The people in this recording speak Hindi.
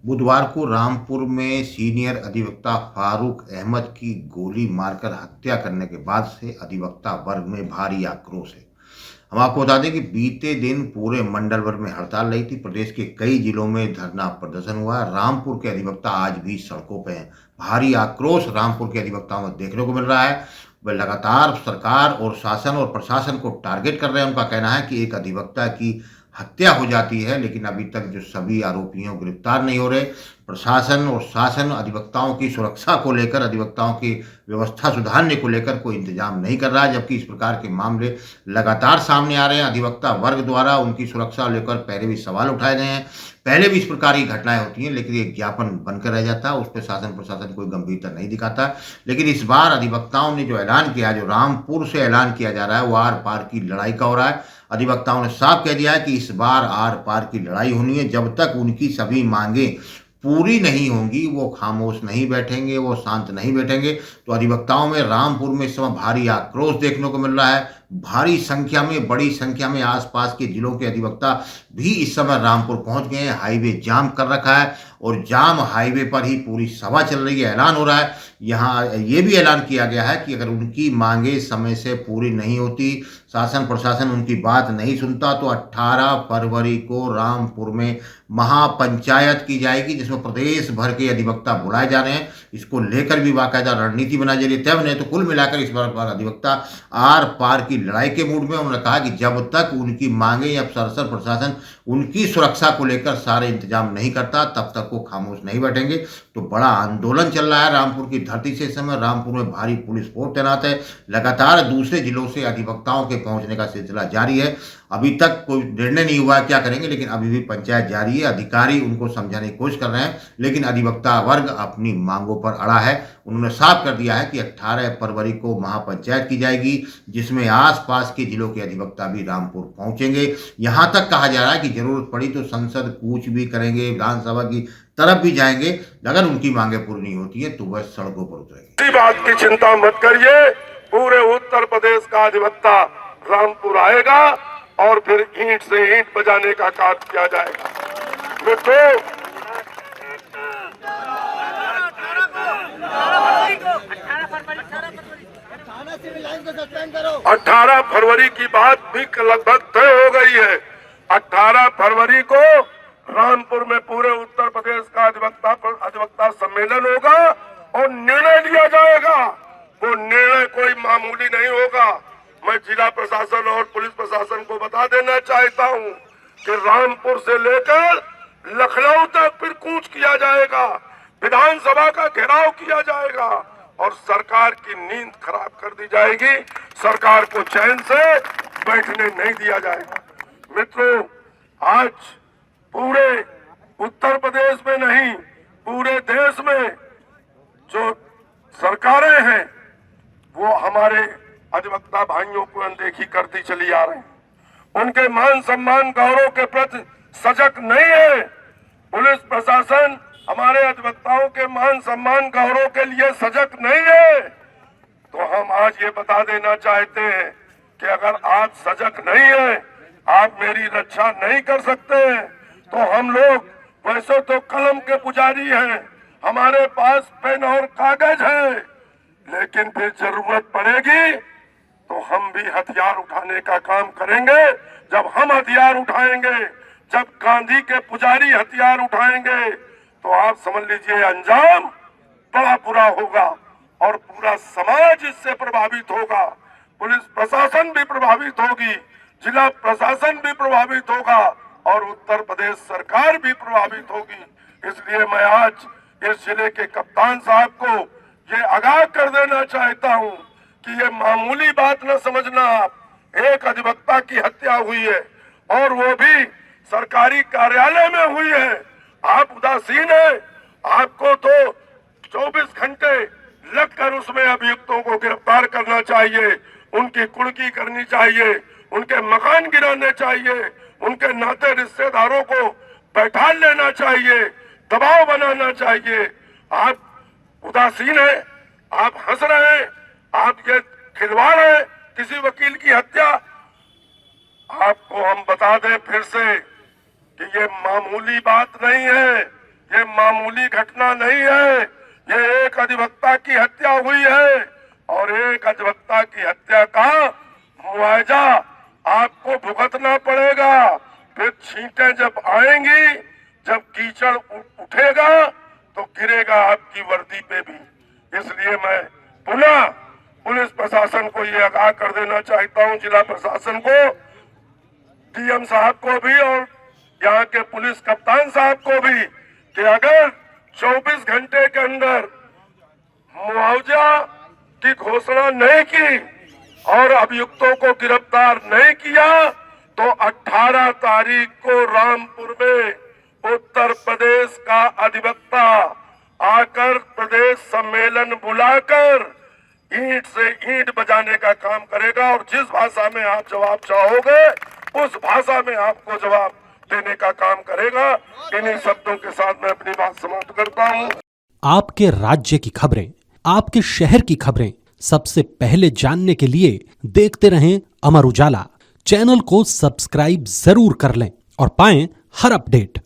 बुधवार को रामपुर में सीनियर अधिवक्ता फारूक अहमद की गोली मारकर हत्या करने के बाद से अधिवक्ता वर्ग में भारी आक्रोश है। हम आपको बता दें कि बीते दिन पूरे मंडल भर में हड़ताल रही थी। प्रदेश के कई जिलों में धरना प्रदर्शन हुआ। रामपुर के अधिवक्ता आज भी सड़कों पे हैं। भारी आक्रोश रामपुर के अधिवक्ताओं में देखने को मिल रहा है। वे लगातार सरकार और शासन और प्रशासन को टारगेट कर रहे हैं। उनका कहना है कि एक अधिवक्ता की हत्या हो जाती है, लेकिन अभी तक जो सभी आरोपियों गिरफ्तार नहीं हो रहे। प्रशासन और शासन अधिवक्ताओं की सुरक्षा को लेकर, अधिवक्ताओं की व्यवस्था सुधारने को लेकर कोई इंतजाम नहीं कर रहा है, जबकि इस प्रकार के मामले लगातार सामने आ रहे हैं। अधिवक्ता वर्ग द्वारा उनकी सुरक्षा लेकर पहले भी सवाल उठाए गए हैं। पहले भी इस प्रकार की घटनाएं होती हैं, लेकिन ये ज्ञापन बनकर रह जाता है। उस पर शासन प्रशासन कोई गंभीरता नहीं दिखाता। लेकिन इस बार अधिवक्ताओं ने जो ऐलान किया, जो रामपुर से ऐलान किया जा रहा है, वो आर पार की लड़ाई का हो रहा है। अधिवक्ताओं ने साफ कह दिया है कि इस बार आर पार की लड़ाई होनी है। जब तक उनकी सभी मांगे पूरी नहीं होंगी, वो खामोश नहीं बैठेंगे, वो शांत नहीं बैठेंगे। तो अधिवक्ताओं में रामपुर में इस समय भारी आक्रोश देखने को मिल रहा है। भारी संख्या में, बड़ी संख्या में आसपास के जिलों के अधिवक्ता भी इस समय रामपुर पहुंच गए हैं। हाईवे जाम कर रखा है और जाम हाईवे पर ही पूरी सभा चल रही है। ऐलान हो रहा है, यहाँ ये भी ऐलान किया गया है कि अगर उनकी मांगे समय से पूरी नहीं होती, शासन प्रशासन उनकी बात नहीं सुनता, तो 18 फरवरी को रामपुर में महापंचायत की जाएगी, जिसमें प्रदेश भर के अधिवक्ता बुलाए जा रहे हैं। इसको लेकर भी बाकायदा रणनीति बनाई जा रही है। तब नहीं तो कुल मिलाकर इस बार अधिवक्ता आर पार की लड़ाई के मूड में। उन्होंने कहा कि जब तक उनकी मांगे या शासन प्रशासन उनकी सुरक्षा को लेकर सारे इंतजाम नहीं करता, तब तक वो खामोश नहीं बैठेंगे। तो बड़ा आंदोलन चल रहा है रामपुर की धरती से। इस समय रामपुर में भारी पुलिस फोर्स तैनात है। लगातार दूसरे जिलों से अधिवक्ताओं के पहुंचने का सिलसिला जारी है। अभी तक कोई निर्णय नहीं हुआ है क्या करेंगे, लेकिन अभी भी पंचायत जारी है। अधिकारी उनको समझाने की कोशिश कर रहे हैं, लेकिन अधिवक्ता वर्ग अपनी मांगों पर अड़ा है। उन्होंने साफ कर दिया है कि 18 फरवरी को महापंचायत की जाएगी, जिसमें आसपास के जिलों के अधिवक्ता भी रामपुर पहुंचेंगे। यहां तक कहा जा रहा है कि जरूरत पड़ी तो संसद कूच भी करेंगे, विधानसभा की तरफ भी जाएंगे। अगर उनकी मांगे पूरी नहीं होती है तो वह सड़कों पर उतरेंगे। इसी बात की चिंता मत करिए, पूरे उत्तर प्रदेश का अधिवक्ता रामपुर आएगा और फिर ईंट से ईंट बजाने का काम किया जाएगा। मित्रों, 18 फरवरी की बात भी लगभग तय हो गई है। 18 फरवरी को रामपुर में पूरे उत्तर प्रदेश का अधिवक्ता सम्मेलन होगा और निर्णय लिया जाएगा। वो निर्णय कोई मामूली नहीं होगा। मैं जिला प्रशासन और पुलिस प्रशासन को बता देना चाहता हूं कि रामपुर से लेकर लखनऊ तक फिर कूच किया जाएगा, विधानसभा का घेराव किया जाएगा और सरकार की नींद खराब कर दी जाएगी। सरकार को चैन से बैठने नहीं दिया जाएगा। मित्रों, आज पूरे उत्तर प्रदेश में नहीं, पूरे देश में जो सरकारें हैं वो हमारे अधिवक्ता भाइयों को अनदेखी करती चली आ रही हैं। उनके मान सम्मान गौरव के प्रति सजग नहीं है। पुलिस प्रशासन हमारे अधिवक्ताओं के मान सम्मान गौरव के लिए सजग नहीं है। तो हम आज ये बता देना चाहते हैं कि अगर आप सजग नहीं है, आप मेरी रक्षा नहीं कर सकते, तो हम लोग वैसे तो कलम के पुजारी हैं, हमारे पास पेन और कागज है, लेकिन फिर जरूरत पड़ेगी तो हम भी हथियार उठाने का काम करेंगे। जब हम हथियार उठाएंगे, जब गांधी के पुजारी हथियार उठाएंगे, तो आप समझ लीजिए अंजाम बड़ा बुरा होगा और पूरा समाज इससे प्रभावित होगा। पुलिस प्रशासन भी प्रभावित होगी, जिला प्रशासन भी प्रभावित होगा और उत्तर प्रदेश सरकार भी प्रभावित होगी। इसलिए मैं आज इस जिले के कप्तान साहब को ये आगाह कर देना चाहता हूं कि ये मामूली बात न समझना। आप एक अधिवक्ता की हत्या हुई है और वो भी सरकारी कार्यालय में हुई है। आप उदासीन है। आपको तो 24 घंटे लगकर उसमें अभियुक्तों को गिरफ्तार करना चाहिए, उनकी कुर्की करनी चाहिए, उनके मकान गिराने चाहिए, उनके नाते रिश्तेदारों को बैठा लेना चाहिए, दबाव बनाना चाहिए। आप उदासीन है, आप हंस रहे हैं, आप ये खिलवाड़ है किसी वकील की हत्या। आपको हम बता दें फिर से कि ये मामूली बात नहीं है। ये मामूली घटना नहीं है, ये एक अधिवक्ता की हत्या हुई है और एक अधिवक्ता की हत्या का मुआवजा आपको भुगतना पड़ेगा। फिर छींटें जब आएंगी, जब कीचड़ उठेगा तो गिरेगा आपकी वर्दी पे भी। इसलिए मैं पुनः पुलिस प्रशासन को ये आगाह कर देना चाहता हूं, जिला प्रशासन को, डीएम साहब को भी और यहाँ के पुलिस कप्तान साहब को भी, कि अगर 24 घंटे के अंदर मुआवजा की घोषणा नहीं की और अभियुक्तों को गिरफ्तार नहीं किया तो 18 तारीख को रामपुर में उत्तर प्रदेश का अधिवक्ता आकर प्रदेश सम्मेलन बुलाकर ईंट से ईंट बजाने का काम करेगा और जिस भाषा में आप जवाब चाहोगे उस भाषा में आपको जवाब देने का काम करेगा। इन्हीं शब्दों के साथ मैं अपनी बात समाप्त करता हूँ। आपके राज्य की खबरें, आपके शहर की खबरें सबसे पहले जानने के लिए देखते रहें अमर उजाला। चैनल को सब्सक्राइब जरूर कर लें और पाएं हर अपडेट।